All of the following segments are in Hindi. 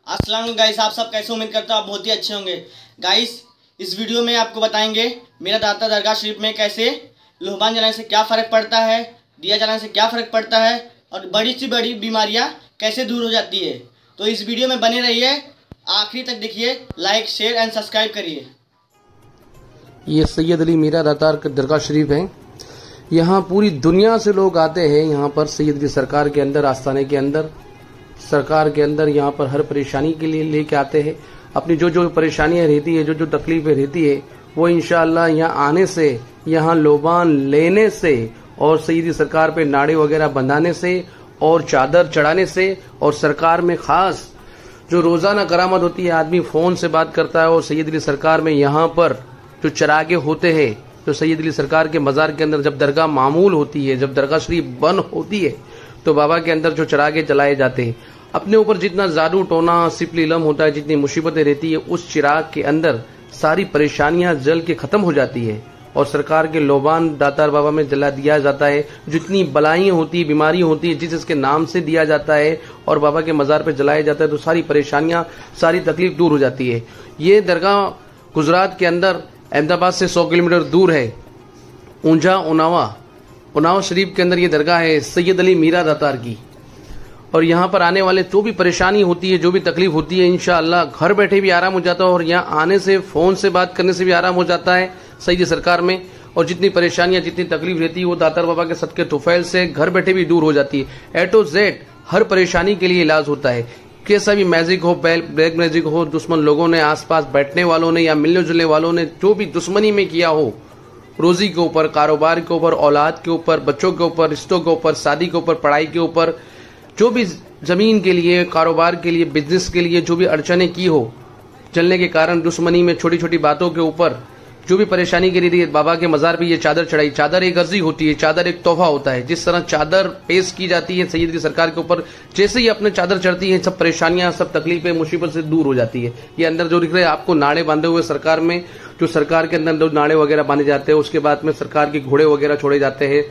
अस्सलाम वालेकुम गाइस, आप सब कैसे? उम्मीद करता हूँ आप बहुत ही अच्छे होंगे। गाइस, इस वीडियो में आपको बताएंगे मेरा दाता दरगाह शरीफ में कैसे लोहबान जलाने से क्या फ़र्क पड़ता है, दिया जलाने से क्या फ़र्क पड़ता है और बड़ी से बड़ी बीमारियाँ कैसे दूर हो जाती है। तो इस वीडियो में बने रहिए, आखिरी तक देखिए, लाइक शेयर एंड सब्सक्राइब करिए। ये सैयद अली मीरा दातार दरगाह शरीफ है। यहाँ पूरी दुनिया से लोग आते हैं। यहाँ पर सैयद अली सरकार के अंदर, आस्थाने के अंदर, सरकार के अंदर यहाँ पर हर परेशानी के लिए लेके आते हैं। अपनी जो जो परेशानियां रहती है, जो जो तकलीफें रहती है, वो इंशाअल्लाह यहाँ आने से, यहाँ लोबान लेने से और सैयद अली सरकार पे नाड़े वगैरह बंधाने से और चादर चढ़ाने से और सरकार में खास जो रोजाना करामत होती है, आदमी फोन से बात करता है और सैयद अली सरकार में यहाँ पर जो चरागे होते हैं, जो सैयद अली सरकार के मज़ार के अंदर जब दरगाह मामूल होती है, जब दरगाह शरीफ बंद होती है, तो बाबा के अंदर जो चरागे जलाए जाते हैं, अपने ऊपर जितना जादू टोना सिपली लम होता है, जितनी मुसीबतें रहती है, उस चिराग के अंदर सारी परेशानियां जल के खत्म हो जाती है और सरकार के लोबान दातार बाबा में जला दिया जाता है। जितनी बलाइयां होती, बीमारी होती है, जिसके नाम से दिया जाता है और बाबा के मज़ार पे जलाया जाता है, तो सारी परेशानियां, सारी तकलीफ दूर हो जाती है। ये दरगाह गुजरात के अंदर अहमदाबाद से 100 किलोमीटर दूर है। ऊंझा उनावा शरीफ के अंदर ये दरगाह है सैयद अली मीरा दातार की। और यहाँ पर आने वाले जो भी परेशानी होती है, जो भी तकलीफ होती है, इंशाअल्लाह घर बैठे भी आराम हो जाता है और यहाँ आने से, फोन से बात करने से भी आराम हो जाता है सैयद सरकार में। और जितनी परेशानियां, जितनी तकलीफ रहती है, वो दातार बाबा के सदके तुफैल से घर बैठे भी दूर हो जाती है। ए टू जेड हर परेशानी के लिए इलाज होता है। कैसा भी मैजिक हो, ब्लैक मैजिक हो, दुश्मन लोगों ने, आसपास बैठने वालों ने या मिलने जुलने वालों ने जो भी दुश्मनी में किया हो, रोजी के ऊपर, कारोबार के ऊपर, औलाद के ऊपर, बच्चों के ऊपर, रिश्तों के ऊपर, शादी के ऊपर, पढ़ाई के ऊपर, जो भी जमीन के लिए, कारोबार के लिए, बिजनेस के लिए जो भी अड़चने की हो, चलने के कारण दुश्मनी में, छोटी छोटी बातों के ऊपर जो भी परेशानी के लिए बाबा के मज़ार पे ये चादर चढ़ाई। चादर एक अर्जी होती है, चादर एक तोहफा होता है। जिस तरह चादर पेश की जाती है सैयद की सरकार के ऊपर, जैसे ही अपने चादर चढ़ती है, सब परेशानियां, सब तकलीफें, मुसीबत से दूर हो जाती है। ये अंदर जो दिख रहे हैं आपको नाड़े बांधे हुए सरकार में, जो सरकार के अंदर जो नाड़े वगैरह बांधे जाते हैं, उसके बाद में सरकार के घोड़े वगैरह छोड़े जाते हैं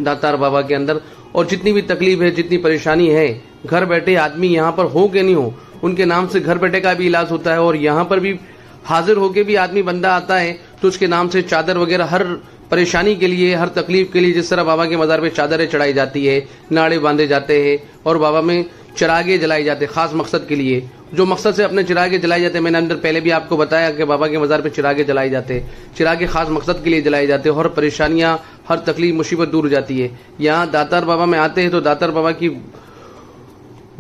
दातार बाबा के अंदर। और जितनी भी तकलीफ है, जितनी परेशानी है, घर बैठे आदमी यहाँ पर हो के नहीं हो, उनके नाम से घर बैठे का भी इलाज होता है। और यहाँ पर भी हाजिर होके भी आदमी बंदा आता है तो उसके नाम से चादर वगैरह हर परेशानी के लिए, हर तकलीफ के लिए, जिस तरह बाबा के मज़ार पे चादरें चढ़ाई जाती है, नाड़े बांधे जाते हैं और बाबा में चिरागे जलाए जाते हैं खास मकसद के लिए। जो मकसद से अपने चिरागे जलाए जाते हैं, मैंने अंदर पहले भी आपको बताया कि बाबा के मज़ार पे चिरागे जलाए जाते हैं। चिरागे खास मकसद के लिए जलाए जाते हैं। हर परेशानियां, हर तकलीफ, मुसीबत दूर हो जाती है। यहाँ दातार बाबा में आते हैं तो दातार बाबा की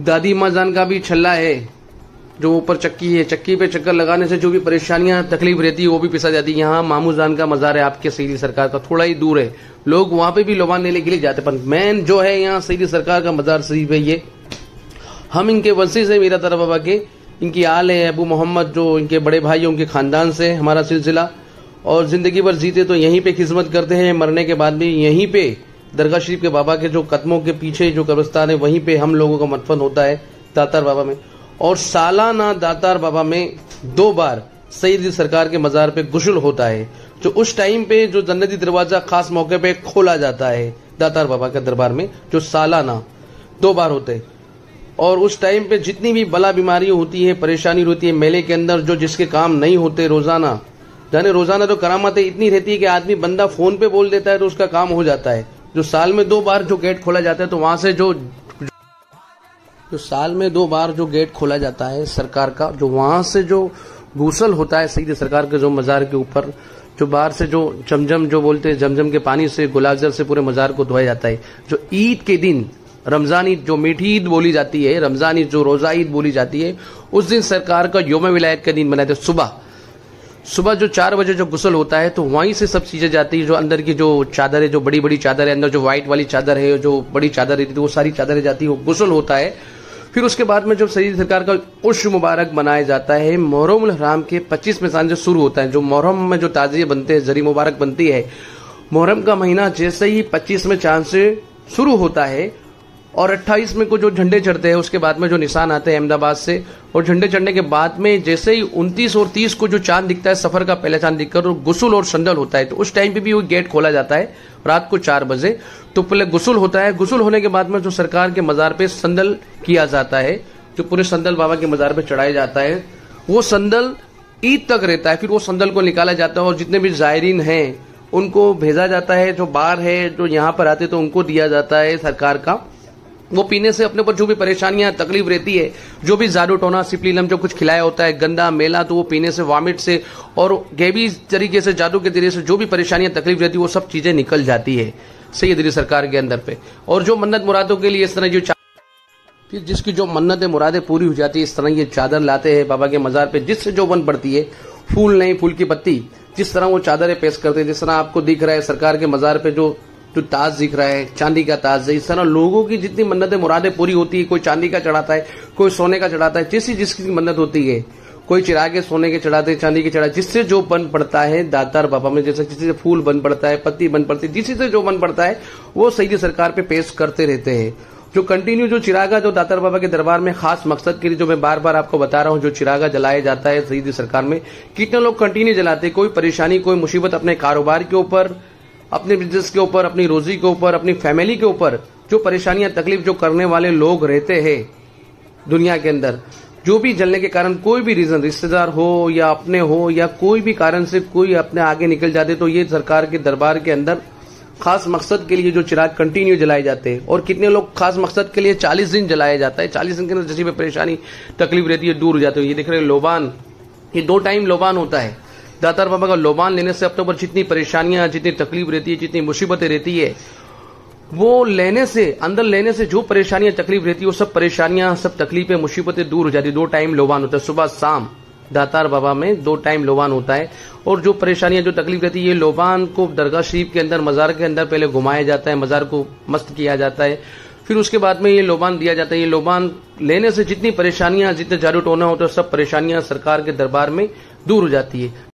दादी माँ जान का भी छल्ला है, जो ऊपर चक्की है, चक्की पे चक्कर लगाने से जो भी परेशानियां, तकलीफ रहती है, वो भी पिसा जाती है। यहाँ मामू जान का मज़ार है आपके सैयद सरकार का, थोड़ा ही दूर है। लोग वहां पे भी लोबान लेने के लिए जाते, पर मेन जो है यहाँ सैयद सरकार का मज़ार शरीफ है। ये हम इनके वंशी से, मीरा दातार बाबा के, इनकी आल है अबू मोहम्मद, जो इनके बड़े भाई, उनके खानदान से हमारा सिलसिला। और जिंदगी भर जीते तो यहीं पे खिदमत करते हैं, मरने के बाद भी यहीं पे दरगाह शरीफ के बाबा के जो कदमों के पीछे जो कब्रिस्तान है, वहीं पे हम लोगों का मदफन होता है दातार बाबा में। और सालाना दातार बाबा में 2 बार सैयद सरकार के मज़ार पे गुस्ल होता है, जो उस टाइम पे जो जन्नती दरवाजा खास मौके पे खोला जाता है दातार बाबा के दरबार में, जो सालाना 2 बार होते हैं। और उस टाइम पे जितनी भी बला बीमारी होती है, परेशानी होती है, मेले के अंदर जो जिसके काम नहीं होते, रोजाना जाने रोजाना तो करामतें इतनी रहती है कि आदमी बंदा फोन पे बोल देता है तो उसका काम हो जाता है। जो साल में 2 बार जो गेट खोला जाता है, तो वहां से जो साल में 2 बार जो गेट खोला जाता है सरकार का, जो वहां से जो गुस्ल होता है सैयद सरकार के जो मज़ार के ऊपर, जो बाहर से जो जमजम जो बोलते हैं, जमजम के पानी से, गुलाबजल से पूरे मज़ार को धोया जाता है। जो ईद के दिन, रमजान ईद, जो मीठी ईद बोली जाती है, रमजान ईद जो रोजा ईद बोली जाती है, उस दिन सरकार का यौम विलायत का दिन मनाते हैं। सुबह जो 4 बजे जो गुस्ल होता है, तो वहीं से सब चीजें जाती है। जो अंदर की जो चादर है, जो बड़ी बड़ी चादर है, अंदर जो व्हाइट वाली चादर है, जो बड़ी चादर रहती है, वो सारी चादरें जाती है, वो गुस्ल होता है। फिर उसके बाद में जो सैयद सरकार का उर्स मुबारक मनाया जाता है, मुहर्रम हराम के 25 में से शुरू होता है। जो मुहर्रम में जो ताजिए बनते हैं, जरी मुबारक बनती है, मुहर्रम का महीना जैसे ही 25 में चांद से शुरू होता है और 28 में को जो झंडे चढ़ते हैं, उसके बाद में जो निशान आते हैं अहमदाबाद से, और झंडे चढ़ने के बाद में जैसे ही 29 और 30 को जो चांद दिखता है, सफर का पहला चांद दिखकर, और गुस्ल और संदल होता है, तो उस टाइम पे भी वो गेट खोला जाता है रात को 4 बजे। तो पहले गुस्ल होता है, गुस्ल होने के बाद में जो सरकार के मज़ार पे संदल किया जाता है, जो पूरे संदल बाबा के मजार पे चढ़ाया जाता है, वो संदल ईद तक रहता है। फिर वो संदल को निकाला जाता है और जितने भी जायरीन हैं उनको भेजा जाता है। जो बाहर है, जो यहाँ पर आते तो उनको दिया जाता है सरकार का। वो पीने से अपने ऊपर जो भी परेशानियां तकलीफ रहती है, जो भी जादू टोना सिप्लीलम जो कुछ खिलाया होता है, गंदा मेला, तो वो पीने से, वॉमिट से और गैबी तरीके से, जादू के जरिए से जो भी परेशानियां तकलीफ रहती है वो सब चीजें निकल जाती है सैयद अली सरकार के अंदर पे। और जो मन्नत मुरादों के लिए इस तरह जो फिर जिसकी जो मन्नतें मुरादें पूरी हो जाती है, इस तरह ये चादर लाते हैं बाबा के मजार पे, जिससे जो बन पड़ती है, फूल नहीं फूल की पत्ती, जिस तरह वो चादरें पेश करते हैं। जिस तरह आपको दिख रहा है सरकार के मजार पे जो ताज दिख रहा है, चांदी का ताज है। इस तरह लोगों की जितनी मन्नतें मुरादें पूरी होती है, कोई चांदी का चढ़ाता है, कोई सोने का चढ़ाता है, जैसी जिसकी मन्नत होती है, कोई चिरागे सोने के चढ़ाते, चांदी के चढ़ाते, जिससे जो बन पड़ता है दातार बाबा में, जैसे किसी से फूल बन पड़ता है, पत्ती बन पड़ती है, जिसी से जो बन पड़ता है वो सैयद सरकार पे पेश करते रहते हैं। जो कंटिन्यू जो चिरागा जो दातार बाबा के दरबार में खास मकसद के लिए, जो मैं बार बार आपको बता रहा हूं, जो चिरागा जलाया जाता है सैयद सरकार में, कितने लोग कंटिन्यू जलाते हैं। कोई परेशानी, कोई मुसीबत अपने कारोबार के ऊपर, अपने बिजनेस के ऊपर, अपनी रोजी के ऊपर, अपनी फैमिली के ऊपर, जो परेशानियां तकलीफ जो करने वाले लोग रहते हैं दुनिया के अंदर, जो भी जलने के कारण कोई भी रीजन, रिश्तेदार हो या अपने हो या कोई भी कारण से कोई अपने आगे निकल जाते, तो ये सरकार के दरबार के अंदर खास मकसद के लिए जो चिराग कंटिन्यू जलाए जाते हैं। और कितने लोग खास मकसद के लिए 40 दिन जलाया जाता है। 40 दिन के अंदर जैसी भी परेशानी तकलीफ रहती है दूर हो जाती है। ये देख रहे हैं लोबान, ये 2 टाइम लोबान होता है। दातार बाबा का लोबान लेने से अपने ऊपर जितनी परेशानियां, जितनी तकलीफ रहती है, जितनी मुसीबतें रहती है, वो लेने से, अंदर लेने से जो परेशानियां तकलीफ रहती है, वो सब परेशानियां, सब तकलीफें, मुसीबतें दूर हो जाती है। 2 टाइम लोबान होता है, सुबह शाम। दातार बाबा में 2 टाइम लोबान होता है। और जो परेशानियां, जो तकलीफ रहती है, ये लोबान को दरगाह शरीफ के अंदर, मजार के अंदर पहले घुमाया जाता है, मजार को मस्त किया जाता है, फिर उसके बाद में ये लोबान दिया जाता है। ये लोबान लेने से जितनी परेशानियां, जितने जादू टोना होता है, सब परेशानियां सरकार के दरबार में दूर हो जाती है।